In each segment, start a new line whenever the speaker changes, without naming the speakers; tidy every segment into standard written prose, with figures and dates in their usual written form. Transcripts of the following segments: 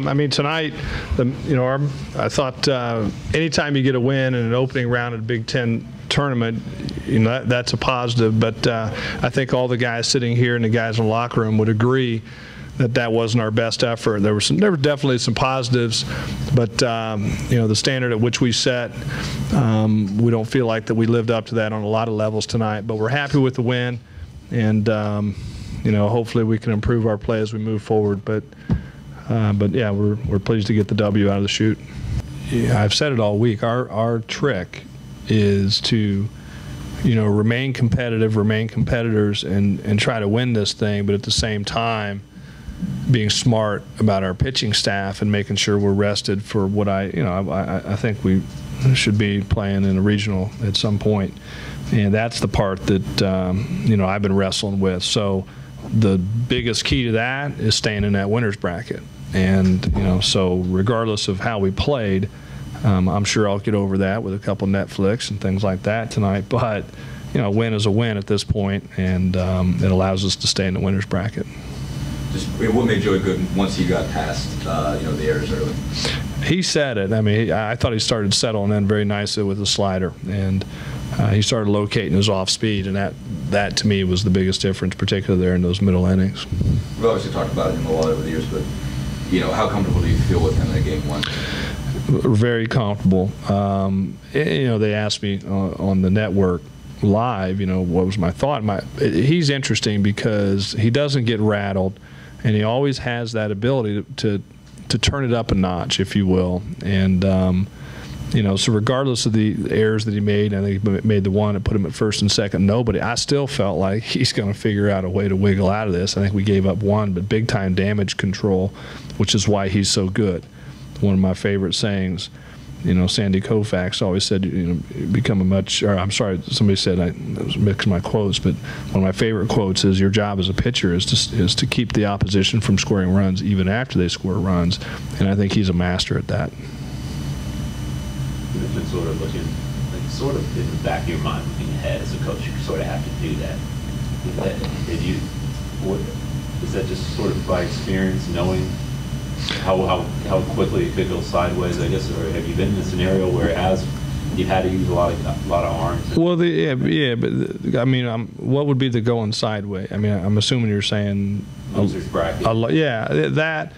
I mean, tonight, I thought anytime you get a win in an opening round of the Big Ten tournament, that's a positive. But I think all the guys sitting here and the guys in the locker room would agree that that wasn't our best effort. There were definitely some positives, but the standard at which we set, we don't feel like that we lived up to that on a lot of levels tonight. But we're happy with the win, and hopefully we can improve our play as we move forward. But yeah, we're pleased to get the W out of the chute. Yeah, I've said it all week. Our trick is to remain competitive, remain competitors, and try to win this thing, but at the same time being smart about our pitching staff and making sure we're rested for what I think we should be playing in a regional at some point. And that's the part that I've been wrestling with. So the biggest key to that is staying in that winner's bracket. And so regardless of how we played, I'm sure I'll get over that with a couple Netflix and things like that tonight. But a win is a win at this point, and it allows us to stay in the winner's bracket.
Just what made Joey good once he got past the errors early?
He said it. I mean, I thought he started settling in very nicely with the slider, and he started locating his off speed, and that to me was the biggest difference, particularly there in those middle innings.
We've obviously talked about him a lot over the years, but how comfortable do you feel with him in game one?
Very comfortable. They asked me on the network live, what was my thought. He's interesting because he doesn't get rattled, and he always has that ability to turn it up a notch, if you will. And so regardless of the errors that he made, I think he made the one that put him at first and second. I still felt like he's going to figure out a way to wiggle out of this. I think we gave up one, but big time damage control, which is why he's so good. One of my favorite sayings, Sandy Koufax always said, become a much, or I'm sorry, somebody said, I was mixing my quotes, but one of my favorite quotes is, your job as a pitcher is to keep the opposition from scoring runs even after they score runs, and I think he's a master at that.
You've been sort of looking, sort of in the back of your mind, looking ahead as a coach, you sort of have to do that. Is that just sort of by experience, knowing how quickly it could go sideways, I guess, or have you been in a scenario where you've had to use a lot of arms?
Well, but I mean, what would be the going sideways? I mean, I'm assuming you're saying
loser's bracket.
Yeah,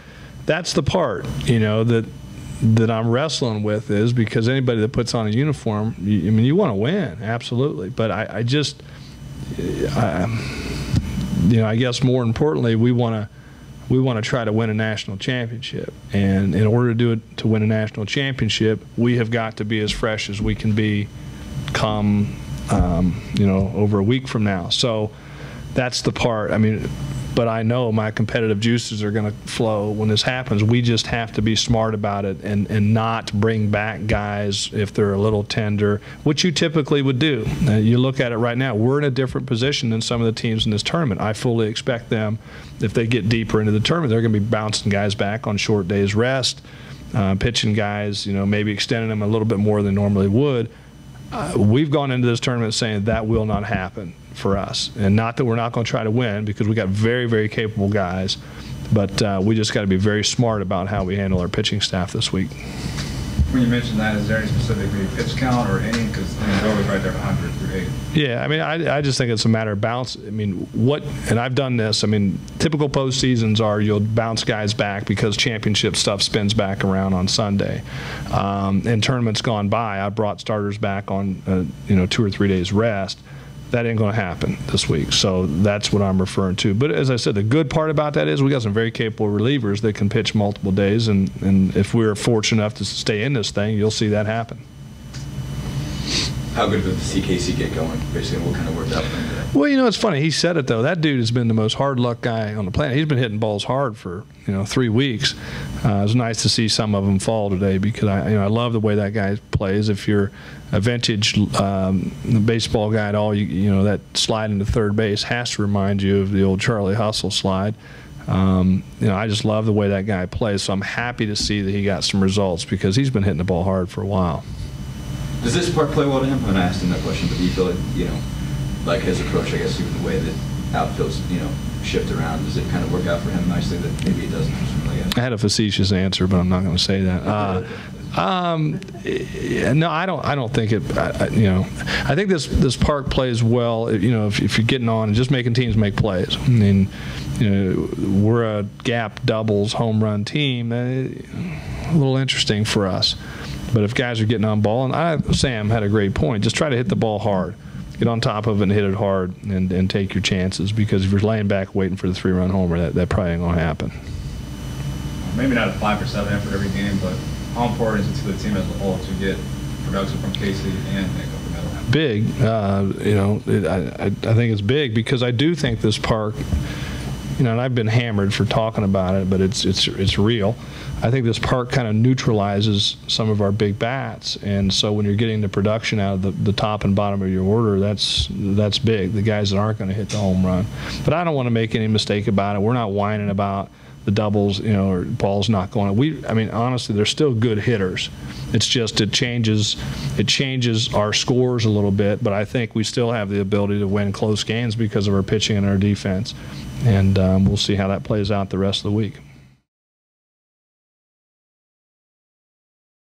that's the part that I'm wrestling with, is because anybody that puts on a uniform, you want to win, absolutely. But I guess more importantly, we want to try to win a national championship, and in order to win a national championship, we have got to be as fresh as we can be come over a week from now. So that's the part. I mean, but I know my competitive juices are going to flow when this happens. We just have to be smart about it and not bring back guys if they're a little tender, which you typically would do. You look at it right now, we're in a different position than some of the teams in this tournament. I fully expect them, if they get deeper into the tournament, they're going to be bouncing guys back on short days rest, pitching guys, maybe extending them a little bit more than normally would. We've gone into this tournament saying that will not happen for us, and not that we're not going to try to win, because we got very, very capable guys, but we just got to be very smart about how we handle our pitching staff this week.
When you mentioned that, is there any specific pitch count or inning? Because it's always right there, 100 through 8.
Yeah, I mean, I just think it's a matter of balance. I mean, and I've done this. I mean, typical postseasons are you'll bounce guys back because championship stuff spins back around on Sunday. And tournaments gone by, I brought starters back on 2 or 3 days rest. That ain't going to happen this week. So that's what I'm referring to. But as I said, the good part about that is we got some very capable relievers that can pitch multiple days, and if we're fortunate enough to stay in this thing, you'll see that happen.
How good did the CKC get going? Basically, what kind of worked out for him today?
Well, it's funny. He said it, though. That dude has been the most hard luck guy on the planet. He's been hitting balls hard for 3 weeks. It was nice to see some of them fall today, because I love the way that guy plays. If you're a vintage baseball guy at all, that slide into third base has to remind you of the old Charlie Hustle slide. I just love the way that guy plays. So I'm happy to see that he got some results, because he's been hitting the ball hard for a while.
Does this part play well to him? I asked him that question, but do you feel like, like as a coach, I guess even the way that outfield's, shift around? Does it kind of work out for him nicely that maybe it doesn't for some of the guys?
I had a facetious answer, but I'm not going to say that. No, I don't think it. I think this park plays well. If you're getting on and just making teams make plays. I mean, we're a gap doubles home run team. A little interesting for us. But if guys are getting on ball, and Sam had a great point, just try to hit the ball hard. Get on top of it and hit it hard and take your chances, because if you're laying back waiting for the 3-run homer, that probably ain't going to happen.
Maybe not a 5 or 7 effort every game, but how important is it to the team as a whole to get production from Casey and Nick over the middle?
Big. I think it's big, because I do think this park, and I've been hammered for talking about it, but it's real. I think this park kind of neutralizes some of our big bats, and so when you're getting the production out of the top and bottom of your order, that's big. The guys that aren't going to hit the home run. But I don't want to make any mistake about it. We're not whining about the doubles, or balls not going. I mean, honestly, they're still good hitters. It's just it changes our scores a little bit, but I think we still have the ability to win close games because of our pitching and our defense. And we'll see how that plays out the rest of the week.